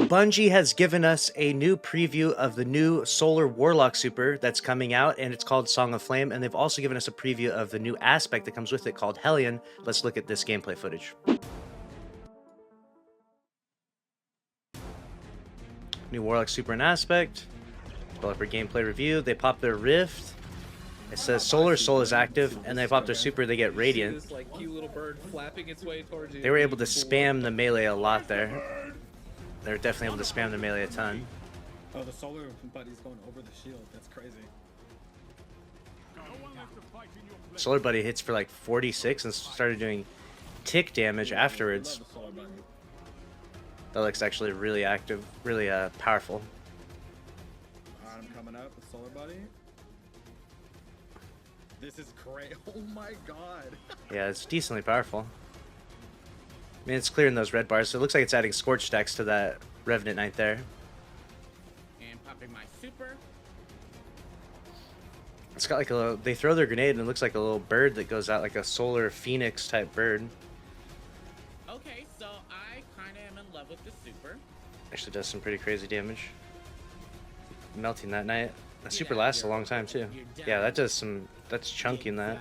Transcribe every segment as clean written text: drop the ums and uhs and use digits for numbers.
Bungie has given us a new preview of the new Solar Warlock super that's coming out, and it's called Song of Flame, and they've also given us a preview of the new aspect that comes with it called Hellion. Let's look at this gameplay footage. New Warlock super and aspect. Developer gameplay review. They pop their Rift. It says Solar Soul is active, and they pop their super, they get Radiant. They were able to spam the melee a lot there. They're definitely able to spam the melee a ton. Oh, the solar buddy's going over the shield. That's crazy. Solar buddy hits for like 46 and started doing tick damage afterwards. That looks actually really active, really powerful. I'm coming up with solar buddy. This is great. Oh my god. Yeah, it's decently powerful. I mean, it's clearing those red bars, so it looks like it's adding Scorch stacks to that Revenant Knight there. And popping my super. It's got like a little, they throw their grenade and it looks like a little bird that goes out, like a solar phoenix type bird. Okay, so I kind of am in love with the super. Actually does some pretty crazy damage. Melting that Knight. That super lasts a long time too. Yeah, that does some, that's chunking that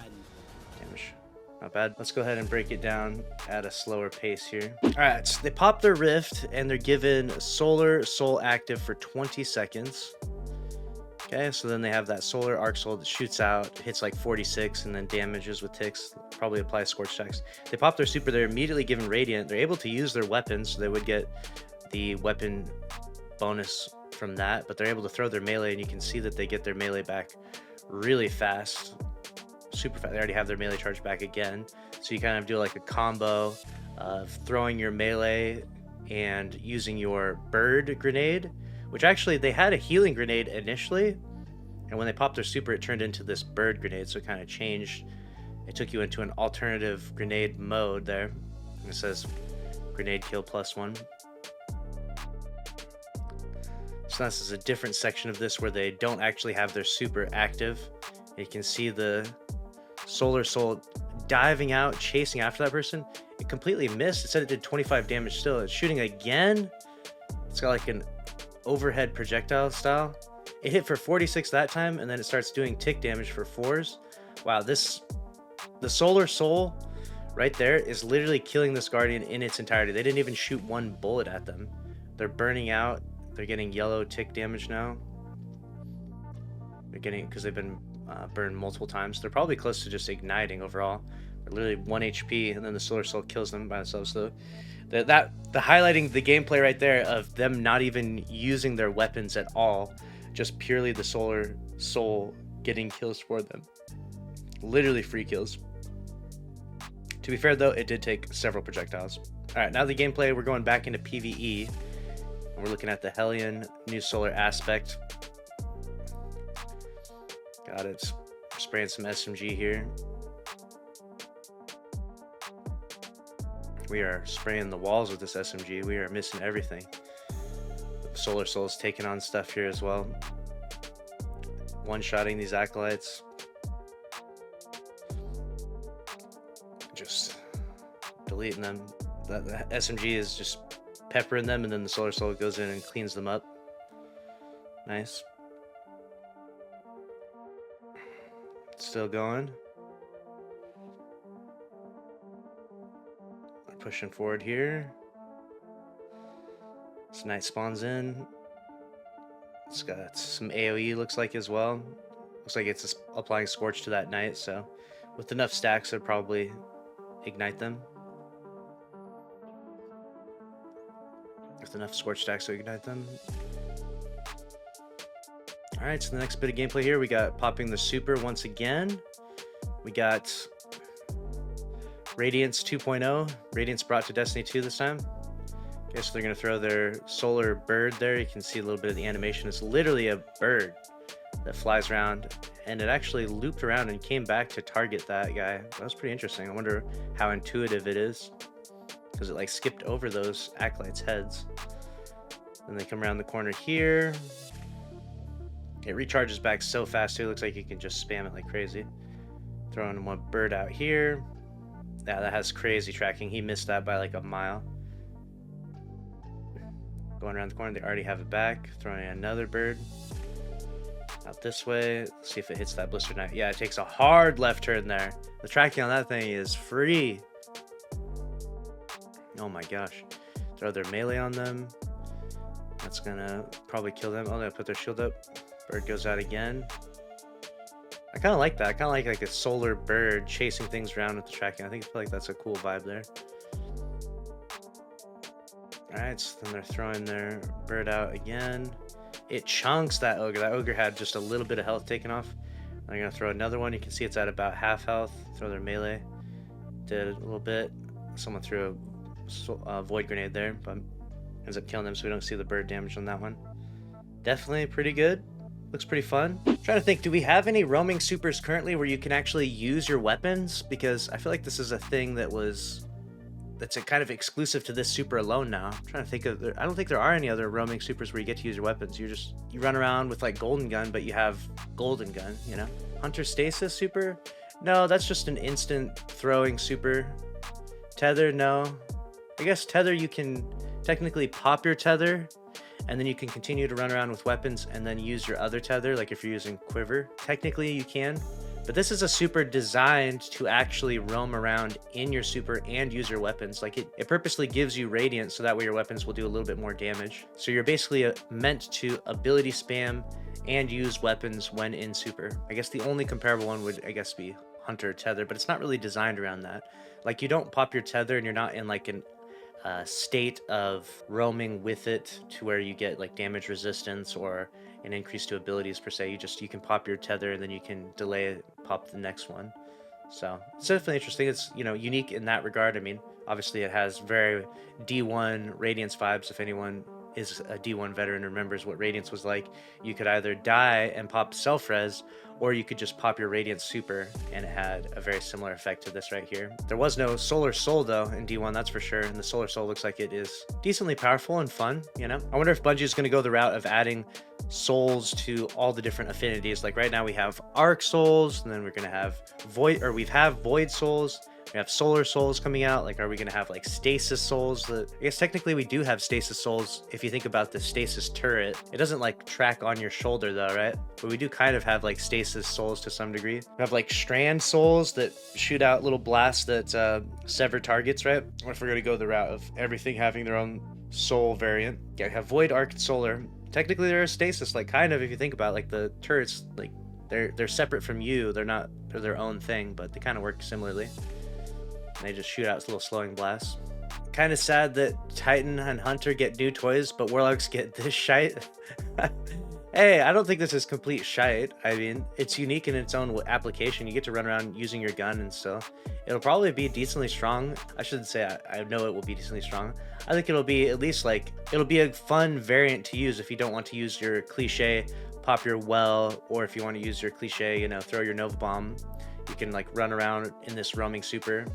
damage. Not bad. Let's go ahead and break it down at a slower pace here. Alright, so they pop their Rift and they're given Solar Soul active for 20 seconds. Okay, so then they have that Solar Arc Soul that shoots out, hits like 46, and then damages with ticks. Probably apply Scorch stacks. They pop their super, they're immediately given Radiant. They're able to use their weapons, so they would get the weapon bonus from that, but they're able to throw their melee, and you can see that they get their melee back really fast. Super fast. They already have their melee charge back again, so you kind of do like a combo of throwing your melee and using your bird grenade, which actually they had a healing grenade initially, and when they popped their super it turned into this bird grenade, so it kind of changed. It took you into an alternative grenade mode there. It says grenade kill +1. So this is a different section of this where they don't actually have their super active. You can see the Solar Soul diving out, chasing after that person. It completely missed. It said it did 25 damage still. It's shooting again. It's got like an overhead projectile style. It hit for 46 that time, and then it starts doing tick damage for 4s. Wow, the Solar Soul right there is literally killing this Guardian in its entirety. They didn't even shoot one bullet at them. They're burning out. They're getting yellow tick damage now. They're getting, because they've been burned multiple times. They're probably close to just igniting overall. They're literally 1 HP, and then the Solar Soul kills them by themselves. So the highlighting the gameplay right there of them not even using their weapons at all, just purely the Solar Soul getting kills for them. Literally free kills. To be fair though, it did take several projectiles. Alright, now the gameplay, we're going back into PvE. And we're looking at the Hellion new solar aspect. Got it. Spraying some SMG here. We are spraying the walls with this SMG. We are missing everything. Solar Soul's taking on stuff here as well. One-shotting these acolytes. Just deleting them. The SMG is just peppering them, and then the Solar Soul goes in and cleans them up. Nice. Still going. We're pushing forward here. This Knight spawns in. It's got some AoE, looks like, as well. Looks like it's applying Scorch to that Knight, so with enough stacks, it'll probably ignite them. With enough Scorch stacks to ignite them. Alright, so the next bit of gameplay here, we got popping the super once again. We got Radiance 2.0. Radiance brought to Destiny 2 this time. Okay, so they're going to throw their solar bird there. You can see a little bit of the animation. It's literally a bird that flies around, and it actually looped around and came back to target that guy. That was pretty interesting. I wonder how intuitive it is, because it like skipped over those acolytes' heads. Then they come around the corner here. It recharges back so fast too. It looks like you can just spam it like crazy. Throwing one bird out here. Yeah, that has crazy tracking. He missed that by like a mile. Going around the corner, they already have it back. Throwing another bird. Out this way. Let's see if it hits that blister knife. Yeah, it takes a hard left turn there. The tracking on that thing is free. Oh my gosh. Throw their melee on them. That's gonna probably kill them. Oh, they put their shield up. Bird goes out again. I kind of like that. I kind of like a solar bird chasing things around with the tracking. I feel like that's a cool vibe there. Alright, so then they're throwing their bird out again. It chunks that ogre. That ogre had just a little bit of health taken off. They're going to throw another one. You can see it's at about half health. Throw their melee. Did a little bit. Someone threw a void grenade there, but ends up killing them, so we don't see the bird damage on that one. Definitely pretty good. Looks pretty fun. I'm trying to think, do we have any roaming supers currently where you can actually use your weapons? Because I feel like this is a thing that's a kind of exclusive to this super alone now. I'm trying to think of, I don't think there are any other roaming supers where you get to use your weapons. You run around with like golden gun, but you have golden gun, you know? Hunter stasis super? No, that's just an instant throwing super. Tether, no. I guess tether, you can technically pop your tether and then you can continue to run around with weapons and then use your other tether, like if you're using quiver. Technically you can. But this is a super designed to actually roam around in your super and use your weapons. Like it purposely gives you radiant so that way your weapons will do a little bit more damage. So you're basically meant to ability spam and use weapons when in super. I guess the only comparable one would, I guess, be Hunter Tether, but it's not really designed around that. Like you don't pop your tether and you're not in like an state of roaming with it to where you get like damage resistance or an increase to abilities per se. You can pop your tether and then you can delay it, pop the next one. So it's definitely interesting. It's, you know, unique in that regard. I mean, obviously it has very D1 Radiance vibes. If anyone is a D1 veteran remembers what Radiance was like, you could either die and pop self-res, or you could just pop your Radiant super, and it had a very similar effect to this right here. There was no Solar Soul though in D1, that's for sure, and the Solar Soul looks like it is decently powerful and fun, you know? I wonder if Bungie is going to go the route of adding souls to all the different affinities. Like right now we have Arc Souls, and then we're going to have Void Souls. We have Solar Souls coming out. Like, are we going to have like Stasis Souls? I guess technically we do have Stasis Souls. If you think about the Stasis turret, it doesn't like track on your shoulder though, right? But we do kind of have like Stasis Souls to some degree. We have like Strand Souls that shoot out little blasts that sever targets, right? Or if we're going to go the route of everything having their own soul variant. Yeah, we have Void, Arc, and Solar. Technically they're a Stasis, like kind of, if you think about it, like the turrets, like they're separate from you. They're their own thing, but they kind of work similarly. They just shoot out little slowing blasts. Kind of sad that Titan and Hunter get new toys, but Warlocks get this shite. Hey, I don't think this is complete shite. I mean, it's unique in its own application. You get to run around using your gun and stuff. It'll probably be decently strong. I shouldn't say I know it will be decently strong. I think it'll be at least like, it'll be a fun variant to use if you don't want to use your cliche, pop your well, or if you want to use your cliche, you know, throw your Nova Bomb. You can like run around in this roaming super.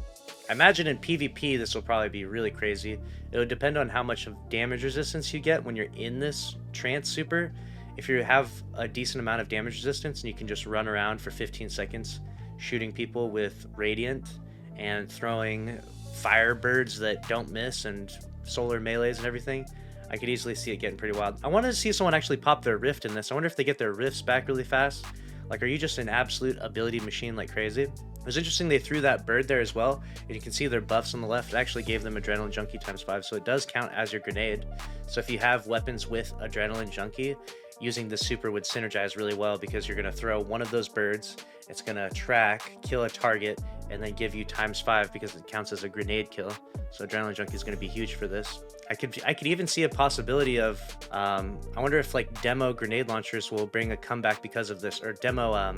I imagine in PvP this will probably be really crazy. It would depend on how much of damage resistance you get when you're in this trance super. If you have a decent amount of damage resistance and you can just run around for 15 seconds shooting people with Radiant and throwing Firebirds that don't miss and solar melees and everything, I could easily see it getting pretty wild. I wanted to see someone actually pop their rift in this. I wonder if they get their rifts back really fast. Like, are you just an absolute ability machine like crazy? It was interesting they threw that bird there as well, and you can see their buffs on the left. It actually gave them Adrenaline Junkie ×5, so it does count as your grenade. So if you have weapons with Adrenaline Junkie, using this super would synergize really well because you're going to throw one of those birds, it's going to track, kill a target, and then give you ×5 because it counts as a grenade kill. So Adrenaline Junkie is going to be huge for this. I could even see a possibility of, I wonder if like demo grenade launchers will bring a comeback because of this, or demo, I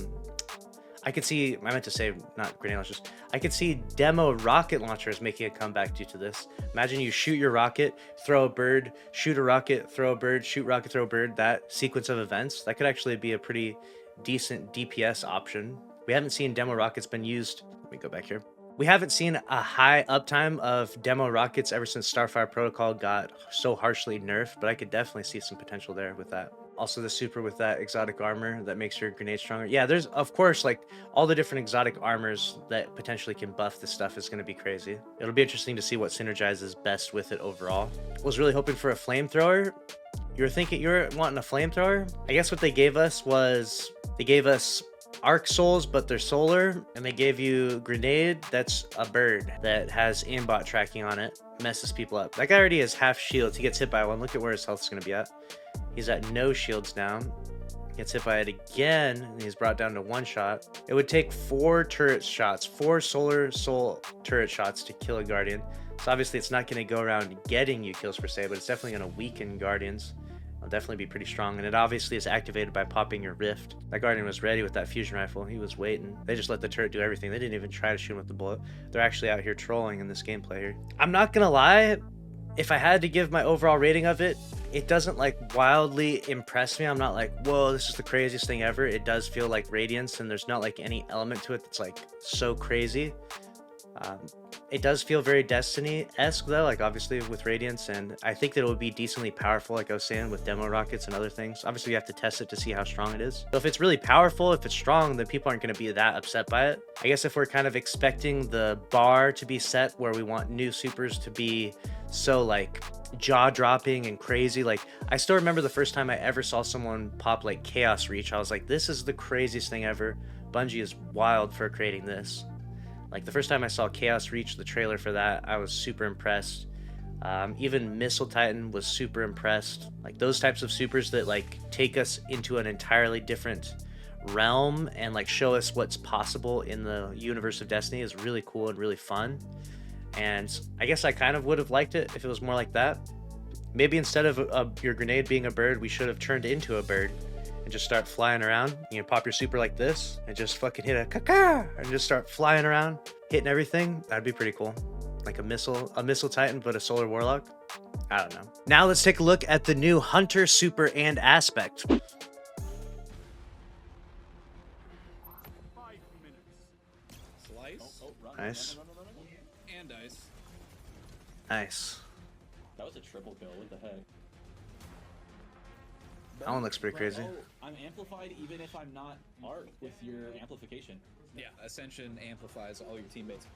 meant to say not grenade launchers. I could see demo rocket launchers making a comeback due to this. Imagine you shoot your rocket, throw a bird, shoot a rocket, throw a bird, shoot rocket, throw a bird. That sequence of events, that could actually be a pretty decent DPS option. We haven't seen demo rockets been used. Let me go back here. We haven't seen a high uptime of demo rockets ever since Starfire Protocol got so harshly nerfed, but I could definitely see some potential there with that. Also the super with that exotic armor that makes your grenade stronger. Yeah, there's of course like all the different exotic armors that potentially can buff this stuff is going to be crazy. It'll be interesting to see what synergizes best with it overall. Was really hoping for a flamethrower. You were wanting a flamethrower? I guess what they gave us was they gave us arc souls, but they're solar, and they gave you grenade that's a bird that has aimbot tracking on it. Messes people up. That guy already has half shields. He gets hit by one. Look at where his health's going to be at. He's at no shields now. Gets hit by it again, and he's brought down to one shot. It would take 4 turret shots, 4 solar soul turret shots to kill a guardian. So obviously it's not going to go around getting you kills per se, but it's definitely going to weaken guardians. It'll definitely be pretty strong, and it obviously is activated by popping your rift. That guardian was ready with that fusion rifle. He was waiting. They just let the turret do everything. They didn't even try to shoot him with the bullet. They're actually out here trolling in this gameplay here. I'm not gonna lie, if I had to give my overall rating of it, it doesn't like wildly impress me. I'm not like, whoa, this is the craziest thing ever. It does feel like Radiance, and there's not like any element to it that's like so crazy. It does feel very Destiny-esque though, like obviously with Radiance, and I think that it would be decently powerful, like I was saying, with demo rockets and other things. Obviously you have to test it to see how strong it is. So if it's really powerful, if it's strong, then people aren't going to be that upset by it. I guess if we're kind of expecting the bar to be set where we want new supers to be so like jaw-dropping and crazy, like I still remember the first time I ever saw someone pop like Chaos Reach. I was like, this is the craziest thing ever. Bungie is wild for creating this. Like the first time I saw Chaos Reach, the trailer for that, I was super impressed. Even Missile Titan was super impressed. Like those types of supers that like take us into an entirely different realm and like show us what's possible in the universe of Destiny is really cool and really fun. And I guess I kind of would have liked it if it was more like that. Maybe instead of your grenade being a bird, we should have turned into a bird and just start flying around. You know, pop your super like this and just fucking hit a caca and just start flying around, hitting everything. That'd be pretty cool. Like a missile Titan, but a solar warlock. I don't know. Now let's take a look at the new Hunter super and aspect. 5 minutes. Slice. Nice. And dice. Nice. That was a triple kill. What the heck? That one looks pretty crazy. Oh, I'm amplified even if I'm not arc with your amplification. Yeah, Ascension amplifies all your teammates.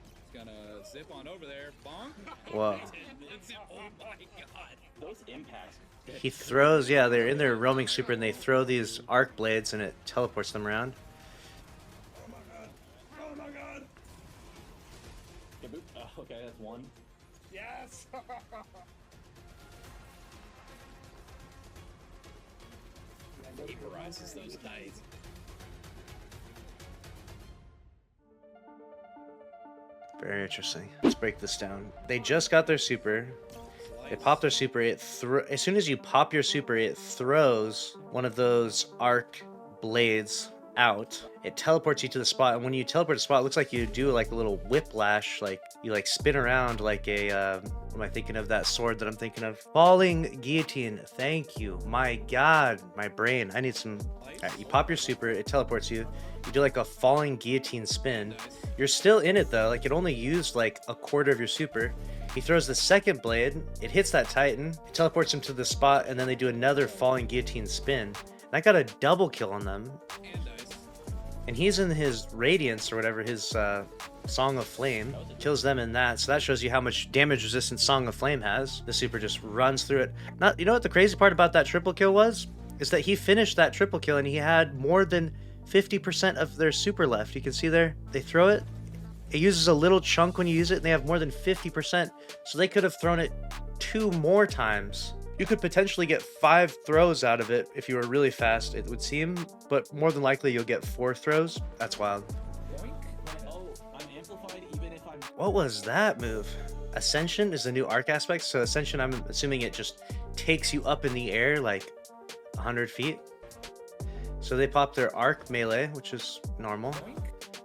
It's gonna zip on over there. Bonk. Whoa. Oh my god. Those impacts. He throws, yeah, they're in their roaming super and they throw these arc blades and it teleports them around. Oh my god. Oh my god. Okay, that's one. Yes. Vaporizes those guys. Very interesting. Let's break this down. They just got their super. They pop their super. As soon as you pop your super, it throws one of those arc blades out. It teleports you to the spot, and when you teleport to the spot, it looks like you do like a little whiplash, like you like spin around like a what am I thinking of, that sword that I'm thinking of? Falling guillotine. Thank you. My god, my brain. I need some. Alright, you pop your super, it teleports you. You do like a falling guillotine spin. You're still in it though, like it only used like a quarter of your super. He throws the second blade, it hits that Titan, it teleports him to the spot, and then they do another falling guillotine spin. And I got a double kill on them. And he's in his Radiance or whatever, his Song of Flame. Kills them in that, so that shows you how much damage resistant Song of Flame has. The super just runs through it. You know what the crazy part about that triple kill was? Is that he finished that triple kill and he had more than 50% of their super left. You can see there, they throw it. It uses a little chunk when you use it, and they have more than 50%. So they could have thrown it 2 more times. You could potentially get 5 throws out of it if you were really fast, it would seem. But more than likely, you'll get 4 throws. That's wild. Oh, I'm amplified even if I'm... What was that move? Ascension is the new arc aspect. So Ascension, I'm assuming it just takes you up in the air like 100 feet. So they pop their arc melee, which is normal.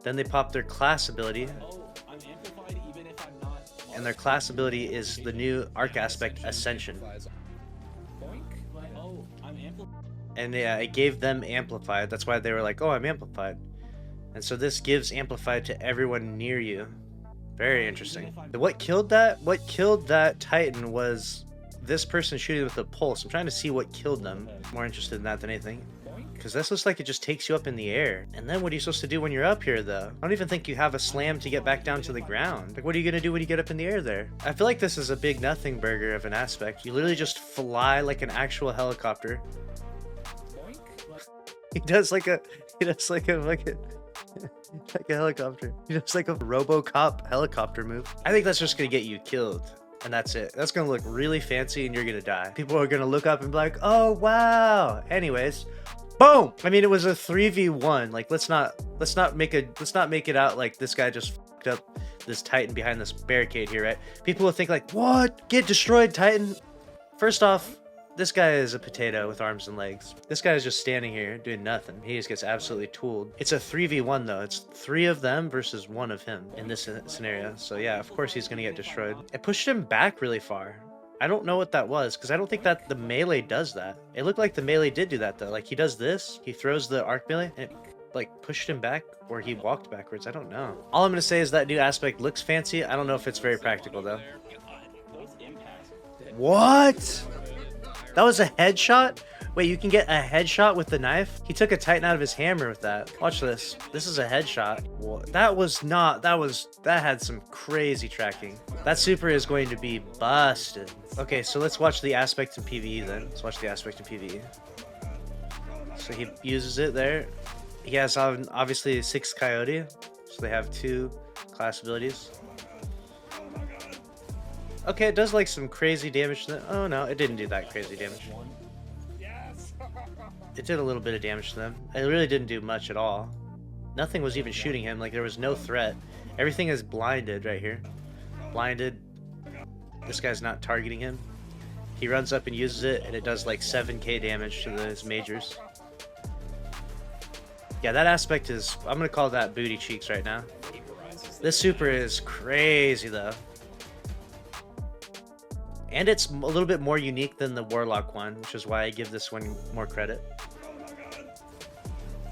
Then they pop their class ability. Oh, I'm amplified even if I'm not... And their class ability is the new arc aspect Ascension. Oh, I'm amplified. And yeah, it gave them amplified. That's why they were like, oh, I'm amplified. And so this gives amplified to everyone near you. Very interesting. What killed that Titan was this person shooting with a pulse. I'm trying to see what killed them. More interested in that than anything. Because this looks like it just takes you up in the air. And then what are you supposed to do when you're up here, though? I don't even think you have a slam to get back down to the ground. Like, what are you gonna do when you get up in the air there? I feel like this is a big nothing burger of an aspect. You literally just fly like an actual helicopter. He does like a fucking like a helicopter. He does like a RoboCop helicopter move. I think that's just gonna get you killed. And that's it. That's gonna look really fancy and you're gonna die. People are gonna look up and be like, oh wow. Anyways, boom! I mean, it was a 3v1. Like, let's not make it out like this guy just fucked up this Titan behind this barricade here, right? People will think like, what? Get destroyed, Titan. First off, this guy is a potato with arms and legs. This guy is just standing here doing nothing. He just gets absolutely tooled. It's a 3v1 though. It's 3 of them versus 1 of him in this scenario. So yeah, of course he's gonna get destroyed. It pushed him back really far. I don't know what that was, because I don't think that the melee does that. It looked like the melee did do that though. Like, he does this, he throws the arc melee, and it like pushed him back, or he walked backwards. I don't know. All I'm gonna say is that new aspect looks fancy. I don't know if it's very practical though. What? That was a headshot? Wait, you can get a headshot with the knife? He took a Titan out of his hammer with that. Watch this. This is a headshot. Well, that had some crazy tracking. That super is going to be busted. Okay, so let's watch the aspect in PvE then. Let's watch the aspect in PvE. So he uses it there. He has obviously 6 Coyote, so they have 2 class abilities. Okay, it does like some crazy damage to them. Oh no, it didn't do that crazy damage. It did a little bit of damage to them. It really didn't do much at all. Nothing was even shooting him, like there was no threat. Everything is blinded right here. Blinded. This guy's not targeting him. He runs up and uses it, and it does like 7k damage to his majors. Yeah, that aspect is, I'm gonna call that booty cheeks right now. This super is crazy though. And it's a little bit more unique than the Warlock one, which is why I give this one more credit.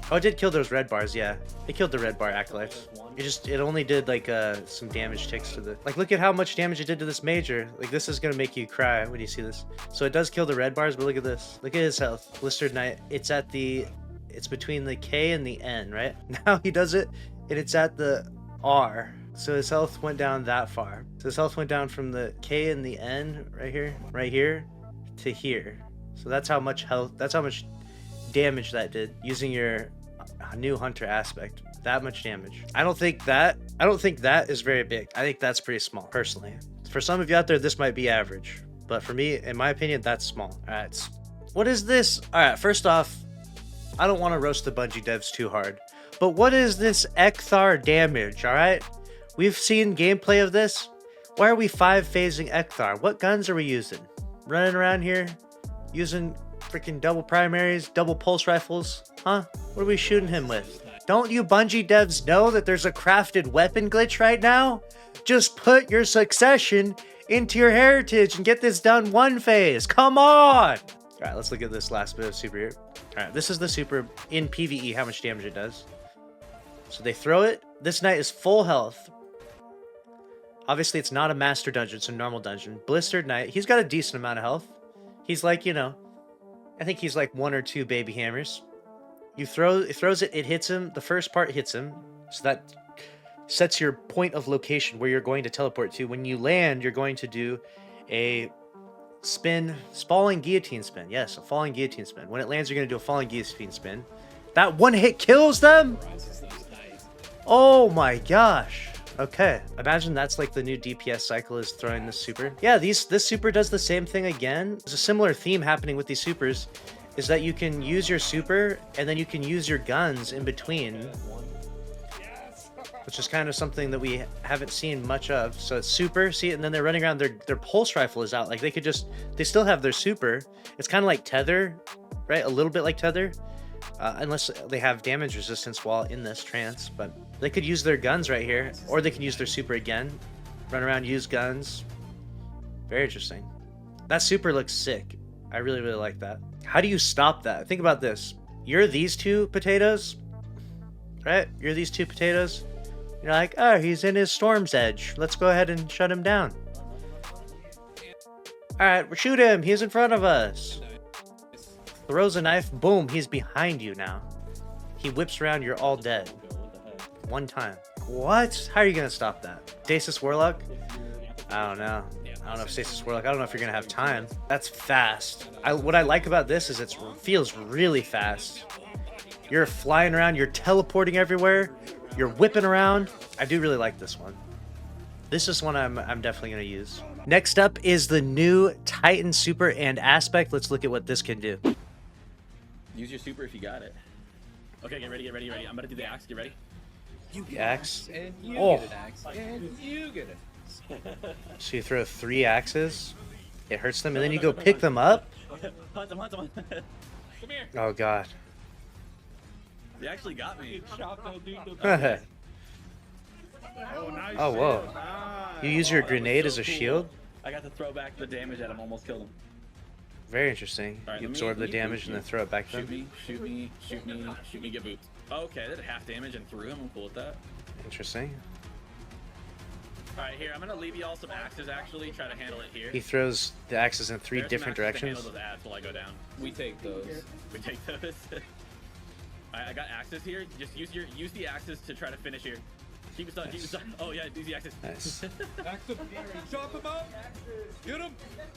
Oh, it did kill those red bars, yeah. It killed the red bar acolytes. It only did like some damage ticks to the, like, look at how much damage it did to this major. Like, this is gonna make you cry when you see this. So it does kill the red bars, but look at this. Look at his health. Blistered Knight. It's between the K and the N, right? Now he does it, and it's at the R. So his health went down that far. So his health went down from the K and the N right here, to here. So that's how much damage that did using your new hunter aspect. That much damage. I don't think that is very big. I think that's pretty small, personally. For some of you out there, this might be average, but for me, in my opinion, that's small. All right, what is this? All right, first off, I don't want to roast the Bungie devs too hard, but what is this Ekthar damage? All right. We've seen gameplay of this. Why are we 5-phasing Ekthar? What guns are we using? Running around here using freaking double primaries, double pulse rifles? Huh? What are we shooting him with? Don't you Bungie devs know that there's a crafted weapon glitch right now? Just put your succession into your heritage and get this done 1 phase. Come on! All right, let's look at this last bit of super here. All right, this is the super in PvE, how much damage it does. So they throw it. This knight is full health. Obviously, it's not a master dungeon, it's a normal dungeon. Blistered Knight, he's got a decent amount of health. He's like, you know, I think he's like 1 or 2 baby hammers. It throws it, it hits him. The first part hits him. So that sets your point of location where you're going to teleport to. When you land, you're going to do a falling guillotine spin. Yes, a falling guillotine spin. When it lands, you're going to do a falling guillotine spin. That 1 hit kills them? Oh my gosh. Okay, imagine that's like the new DPS cycle is throwing this super. Yeah, this super does the same thing again. There's a similar theme happening with these supers, is that you can use your super and then you can use your guns in between, which is kind of something that we haven't seen much of. So it's super, see, and then they're running around, their pulse rifle is out. Like they still have their super. It's kind of like Tether, right? A little bit like Tether. Unless they have damage resistance while in this trance, but they could use their guns right here, or they can use their super again, run around, use guns. Very interesting. That super looks sick. I really, really like that. How do you stop that? Think about this. You're these 2 potatoes, right? You're these 2 potatoes. You're like, oh, he's in his Storm's Edge. Let's go ahead and shut him down. All right, shoot him. He's in front of us. Throws a knife. Boom. He's behind you now. He whips around. You're all dead. What the heck? One time. What? How are you going to stop that? Stasis Warlock? I don't know. I don't know if Stasis Warlock. I don't know if you're going to have time. That's fast. What I like about this is it feels really fast. You're flying around. You're teleporting everywhere. You're whipping around. I do really like this one. This is one I'm definitely going to use. Next up is the new Titan Super and Aspect. Let's look at what this can do. Use your super if you got it. Okay, get ready, get ready, get ready. I'm about to do the axe. Get ready. The axe. And you Oh. get an axe. And you get it. So you throw 3 axes. It hurts them, and then you go pick them up. Hunt them, hunt them. Come here. Oh, God. They actually got me. Oh, nice. Oh, whoa. shit. Nice. You use your Oh, that was grenade so as a cool. shield? I got to throw back the damage at him, almost killed him. Very interesting. All right, You let me- absorb the let me damage boot and then you. throw it back to Shoot them. me, shoot me, shoot me, shoot me, get boots. Okay, that did half damage and threw him. I'm cool with that. Interesting. Alright, here, I'm gonna leave you all some axes actually. Try to handle it here. He throws the axes in 3 There's some different axes to directions. handle those ads while I go down. We take those. We take those. Alright, I got axes here. Just use the axes to try to finish here. Keep it stuck, keep it stuck. Oh yeah, use the axes. Nice. Axe him. Chop him up. Get him.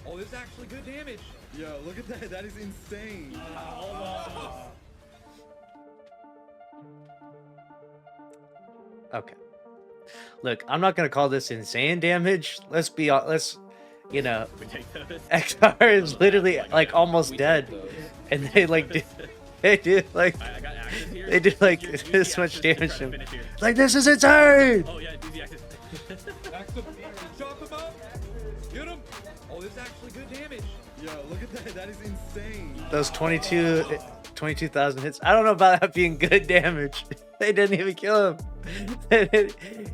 Oh, this is actually good damage. Yo, look at that. That is insane. Okay. Look, I'm not gonna call this insane damage. Let's, you know, We take those. XR is literally like almost dead, and they like they do like I got axes here. they do like Use this the much axes to damage try to to him. finish here. Like, this is insane. Oh yeah, use the axes. Axe him. Chop him up. Get him. Oh, this is actually good damage. Yo, look at that. That is insane. Those 22,000 hits. I don't know about that being good damage. They didn't even kill him.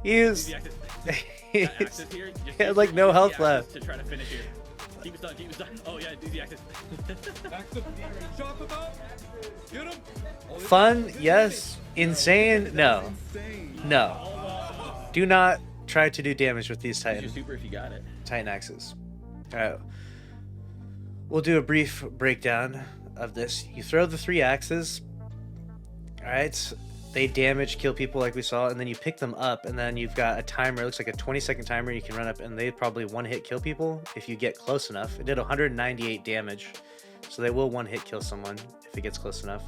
he was. Use the axes. he Got axes here. Just had use like your- no use the health axes left. To try to finish here. Keep it stuck, keep it stuck. Oh yeah, use the axes. Axe him. Chop him up. Get him. Oh, this is Fun, actually good yes. Insane, no. Insane. No. Do not try to do damage with these Use your Titan super if you got it. axes. Alright. We'll do a brief breakdown of this. You throw the 3 axes. Alright. They damage, kill people like we saw, and then you pick them up, and then you've got a timer. It looks like a 20-second timer. You can run up, and they probably one-hit kill people if you get close enough. It did 198 damage, so they will one-hit kill someone if it gets close enough.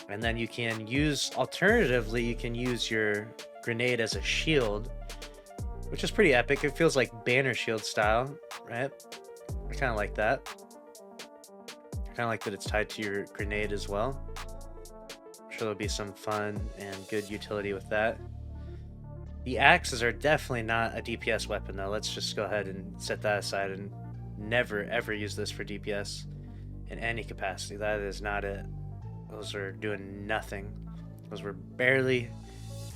And then you can use, alternatively, you can use your grenade as a shield, which is pretty epic. It feels like banner shield style, right? I kind of like that. I kind of like that it's tied to your grenade as well. I'm sure there'll be some fun and good utility with that. The axes are definitely not a DPS weapon, though. Let's just go ahead and set that aside and never, ever use this for DPS in any capacity. That is not it. Those are doing nothing. Those were barely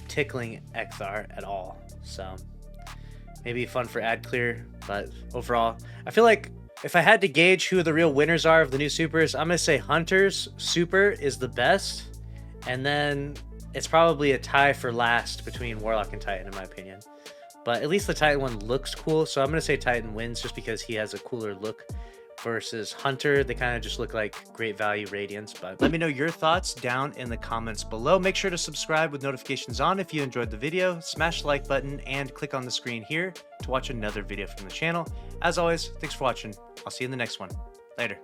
tickling Ekthar at all. So maybe fun for ad clear, but overall, I feel like if I had to gauge who the real winners are of the new supers, I'm gonna say Hunter's super is the best, and then it's probably a tie for last between Warlock and Titan in my opinion. But at least the Titan one looks cool, so I'm gonna say Titan wins just because he has a cooler look versus Hunter. They kind of just look like great value Radiance. But let me know your thoughts down in the comments below. Make sure to subscribe with notifications on if you enjoyed the video. Smash the like button and click on the screen here to watch another video from the channel. As always, thanks for watching. I'll see you in the next one. Later.